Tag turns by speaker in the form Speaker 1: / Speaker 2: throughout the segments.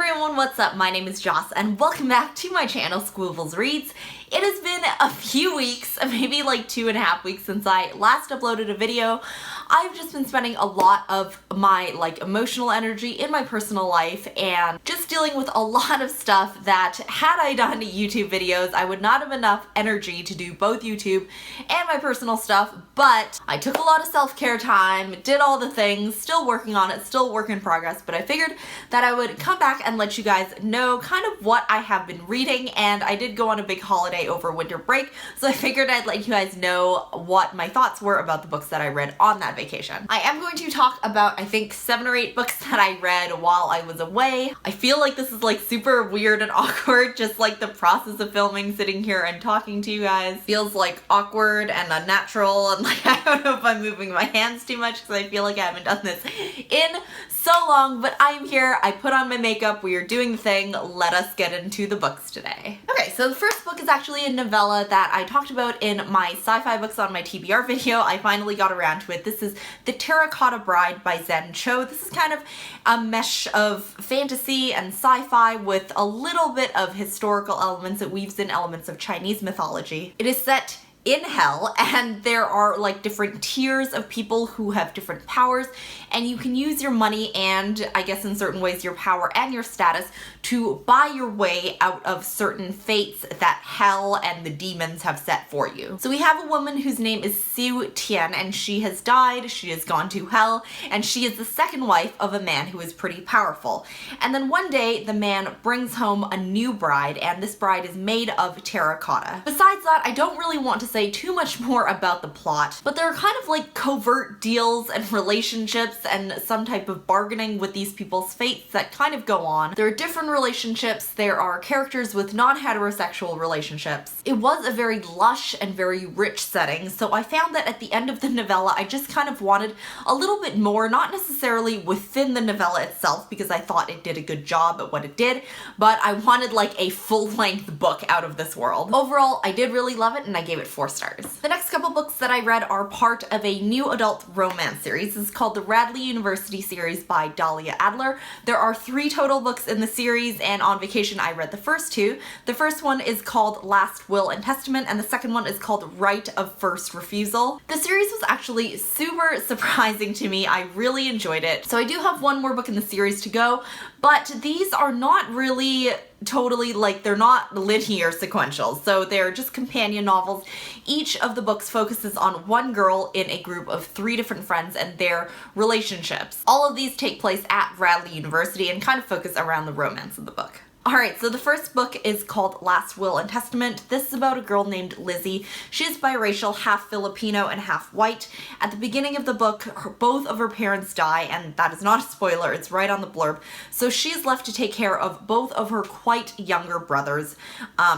Speaker 1: everyone, what's up? My name is Joss and welcome back to my channel, Squibblesreads. It has been a few weeks, maybe like 2.5 weeks since I last uploaded a video. I've just been spending a lot of my emotional energy in my personal life and just dealing with a lot of stuff that had I done YouTube videos, I would not have enough energy to do both YouTube and my personal stuff, but I took a lot of self-care time, did all the things, still working on it, still work in progress, but I figured that I would come back and let you guys know kind of what I have been reading, and I did go on a big holiday over winter break, so I figured I'd let you guys know what my thoughts were about the books that I read on that vacation. I am going to talk about, I think, 7 or 8 books that I read while I was away. I feel like this is super weird and awkward, just the process of filming, sitting here and talking to you guys feels awkward and unnatural, and I don't know if I'm moving my hands too much because I feel like I haven't done this in so long, but I'm here, I put on my makeup, we are doing the thing, let us get into the books today. Okay, so the first book is actually a novella that I talked about in my sci-fi books on my TBR video. I finally got around to it. This is The Terracotta Bride by Zen Cho. This is kind of a mesh of fantasy and sci-fi with a little bit of historical elements. It weaves in elements of Chinese mythology. It is set in hell, and there are different tiers of people who have different powers, and you can use your money and I guess in certain ways your power and your status to buy your way out of certain fates that hell and the demons have set for you. So we have a woman whose name is Siu Tian, and she has died, she has gone to hell, and she is the second wife of a man who is pretty powerful. And then one day the man brings home a new bride, and this bride is made of terracotta. Besides that, I don't really want to say too much more about the plot, but there are kind of covert deals and relationships and some type of bargaining with these people's fates that kind of go on. There are different relationships, there are characters with non-heterosexual relationships. It was a very lush and very rich setting, so I found that at the end of the novella I just kind of wanted a little bit more, not necessarily within the novella itself because I thought it did a good job at what it did, but I wanted a full-length book out of this world. Overall, I did really love it and I gave it 4 stars. The next couple books that I read are part of a new adult romance series. This is called the Radley University series by Dahlia Adler. There are 3 total books in the series, and on vacation I read the first 2. The first one is called Last Will and Testament, and the second one is called Right of First Refusal. The series was actually super surprising to me. I really enjoyed it. So I do have one more book in the series to go, but these are not really totally they're not linear sequentials, so they're just companion novels. Each of the books focuses on one girl in a group of 3 different friends and their relationships. All of these take place at Radley University and kind of focus around the romance of the book. Alright, so the first book is called Last Will and Testament. This is about a girl named Litsy. She is biracial, half Filipino and half white. At the beginning of the book, both of her parents die, and that is not a spoiler, it's right on the blurb. So she is left to take care of both of her quite younger brothers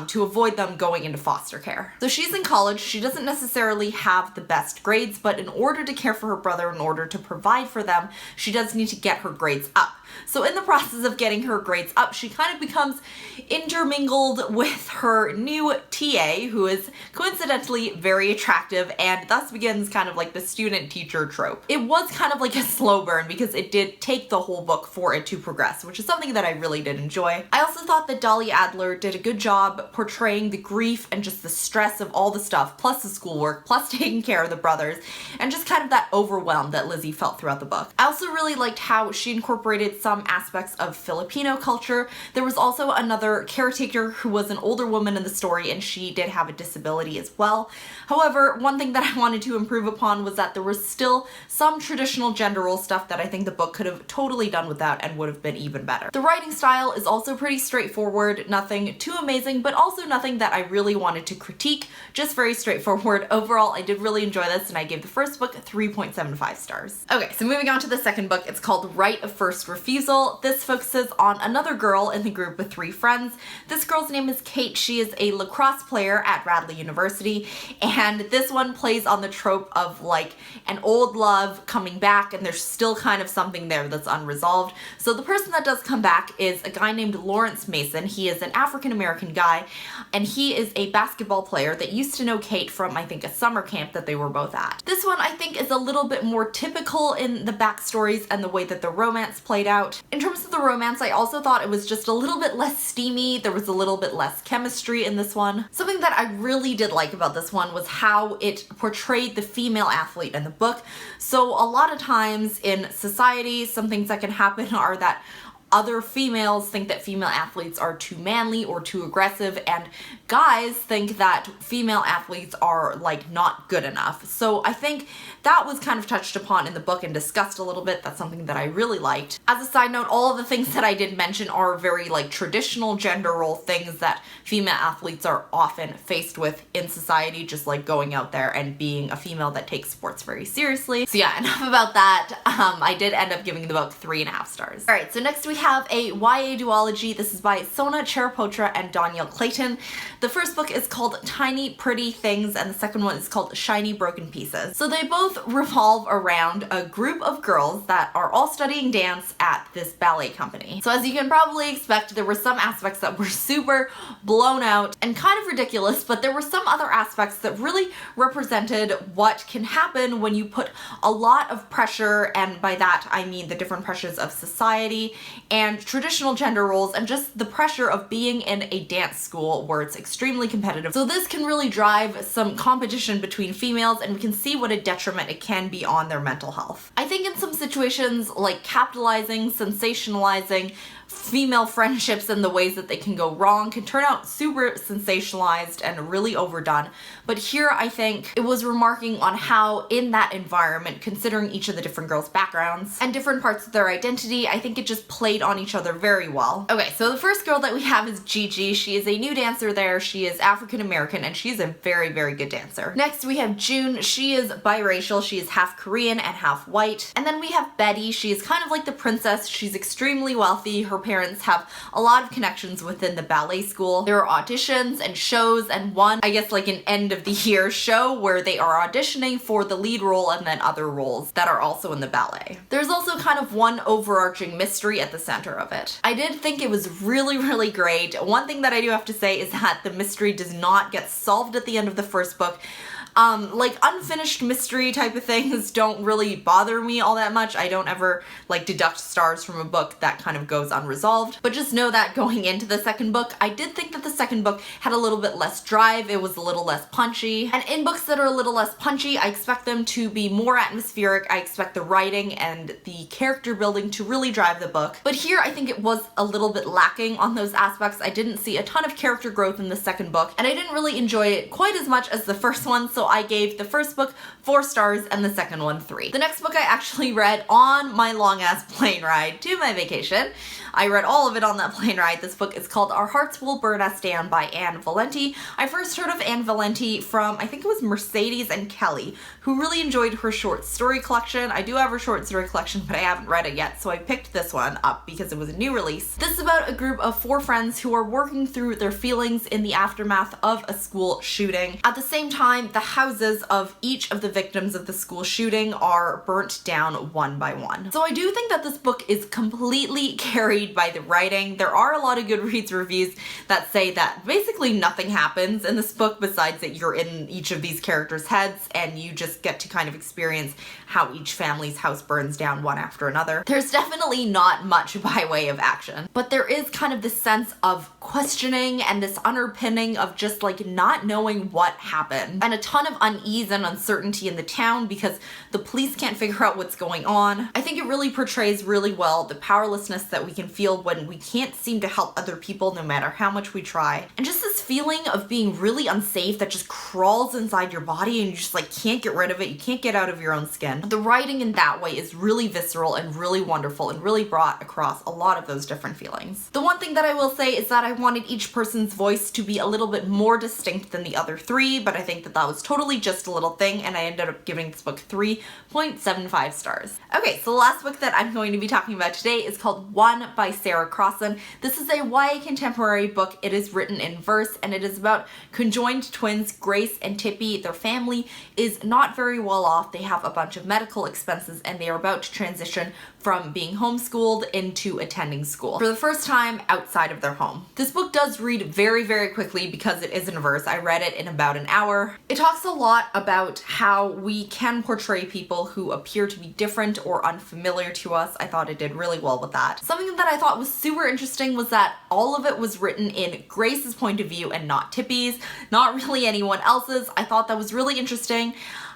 Speaker 1: to avoid them going into foster care. So she's in college, she doesn't necessarily have the best grades, but in order to care for her brother, in order to provide for them, she does need to get her grades up. So in the process of getting her grades up, she kind of becomes intermingled with her new TA, who is coincidentally very attractive, and thus begins kind of the student-teacher trope. It was kind of a slow burn because it did take the whole book for it to progress, which is something that I really did enjoy. I also thought that Dahlia Adler did a good job portraying the grief and just the stress of all the stuff, plus the schoolwork, plus taking care of the brothers, and just kind of that overwhelm that Lizzie felt throughout the book. I also really liked how she incorporated some aspects of Filipino culture. There was also another caretaker who was an older woman in the story, and she did have a disability as well. However, one thing that I wanted to improve upon was that there was still some traditional gender role stuff that I think the book could have totally done without and would have been even better. The writing style is also pretty straightforward, nothing too amazing, but also nothing that I really wanted to critique, just very straightforward. Overall, I did really enjoy this, and I gave the first book 3.75 stars. Okay, so moving on to the second book, it's called Right of First Refusal. This focuses on another girl in the group with 3 friends. This girl's name is Kate. She is a lacrosse player at Radley University, and this one plays on the trope of an old love coming back, and there's still kind of something there that's unresolved. So the person that does come back is a guy named Lawrence Mason. He is an African-American guy, and he is a basketball player that used to know Kate from, I think, a summer camp that they were both at. This one, I think, is a little bit more typical in the backstories and the way that the romance played out. out. In terms of the romance, I also thought it was just a little bit less steamy. There was a little bit less chemistry in this one. Something that I really did like about this one was how it portrayed the female athlete in the book. So a lot of times in society, some things that can happen are that other females think that female athletes are too manly or too aggressive, and guys think that female athletes are like not good enough. So I think that was kind of touched upon in the book and discussed a little bit. That's something that I really liked. As a side note, all of the things that I did mention are very like traditional gender role things that female athletes are often faced with in society, just like going out there and being a female that takes sports very seriously. So yeah, enough about that. I did end up giving the book 3.5 stars. Alright, so next we have a YA duology. This is by Sona Cherapotra and Danielle Clayton. The first book is called Tiny Pretty Things and the second one is called Shiny Broken Pieces. So they both revolve around a group of girls that are all studying dance at this ballet company. So as you can probably expect, there were some aspects that were super blown out and kind of ridiculous, but there were some other aspects that really represented what can happen when you put a lot of pressure, and by that I mean the different pressures of society and traditional gender roles and just the pressure of being in a dance school where it's extremely competitive. So this can really drive some competition between females, and we can see what a detriment it can be on their mental health. I think in some situations, like capitalizing, sensationalizing female friendships and the ways that they can go wrong can turn out super sensationalized and really overdone. But here I think it was remarking on how in that environment, considering each of the different girls' backgrounds and different parts of their identity, I think it just played on each other very well. Okay, so the first girl that we have is Gigi. She is a new dancer there. She is African American and she's a very, very good dancer. Next we have June. She is biracial. She is half Korean and half white. And then we have Betty. She is kind of like the princess. She's extremely wealthy. Her parents have a lot of connections within the ballet school. There are auditions and shows, and one, I guess like an end of the year show where they are auditioning for the lead role and then other roles that are also in the ballet. There's also kind of one overarching mystery at the center of it. I did think it was really, really great. One thing that I do have to say is that the mystery does not get solved at the end of the first book. Like unfinished mystery type of things don't really bother me all that much. I don't ever like deduct stars from a book that kind of goes unresolved. But just know that going into the second book, I did think that the second book had a little bit less drive. It was a little less punchy. And in books that are a little less punchy, I expect them to be more atmospheric. I expect the writing and the character building to really drive the book. But here I think it was a little bit lacking on those aspects. I didn't see a ton of character growth in the second book, and I didn't really enjoy it quite as much as the first one. So I gave the first book 4 stars and the second one 3. The next book I actually read on my long ass plane ride to my vacation. I read all of it on that plane ride. This book is called Our Hearts Will Burn Us Down by Anne Valenti. I first heard of Anne Valenti from, I think it was Mercedes and Kelly, who really enjoyed her short story collection. I do have her short story collection, but I haven't read it yet, so I picked this one up because it was a new release. This is about a group of 4 friends who are working through their feelings in the aftermath of a school shooting. At the same time, the houses of each of the victims of the school shooting are burnt down one by one. So I do think that this book is completely carried by the writing. There are a lot of Goodreads reviews that say that basically nothing happens in this book besides that you're in each of these characters' heads and you just get to kind of experience how each family's house burns down one after another. There's definitely not much by way of action, but there is kind of this sense of questioning and this underpinning of just like not knowing what happened, and a ton of unease and uncertainty in the town because the police can't figure out what's going on. I think it really portrays really well the powerlessness that we can feel when we can't seem to help other people no matter how much we try. And just this feeling of being really unsafe that just crawls inside your body and you just like can't get rid of it. You can't get out of your own skin. The writing in that way is really visceral and really wonderful and really brought across a lot of those different feelings. The one thing that I will say is that I wanted each person's voice to be a little bit more distinct than the other 3, but I think that that was totally just a little thing, and I ended up giving this book 3.75 stars. Okay, so the last book that I'm going to be talking about today is called One by Sarah Crossan. This is a YA contemporary book. It is written in verse and it is about conjoined twins, Grace and Tippy. Their family is not very well off. They have a bunch of medical expenses and they are about to transition from being homeschooled into attending school for the first time outside of their home. This book does read very, very quickly because it is in verse. I read it in about an hour. It talks talks a lot about how we can portray people who appear to be different or unfamiliar to us. I thought it did really well with that. Something that I thought was super interesting was that all of it was written in Grace's point of view and not Tippy's, not really anyone else's. I thought that was really interesting.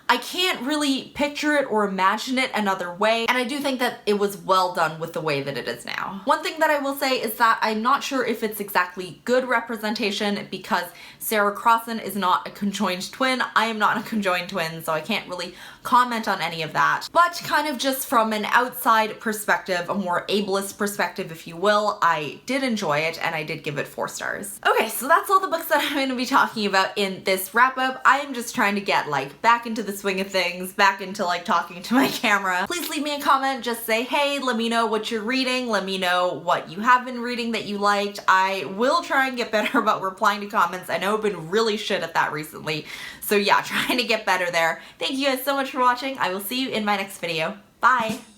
Speaker 1: I can't really picture it or imagine it another way, and I do think that it was well done with the way that it is now. One thing that I will say is that I'm not sure if it's exactly good representation because Sarah Crossan is not a conjoined twin. I am not a conjoined twin, so I can't really comment on any of that. But kind of just from an outside perspective, a more ableist perspective, if you will, I did enjoy it and I did give it 4 stars. Okay, so that's all the books that I'm going to be talking about in this wrap up. I am just trying to get like back into the swing of things, back into like talking to my camera. Please leave me a comment, just say, hey, let me know what you're reading, let me know what you have been reading that you liked. I will try and get better about replying to comments. I know I've been really shit at that recently, so yeah, trying to get better there. Thank you guys so much for watching. I will see you in my next video. Bye!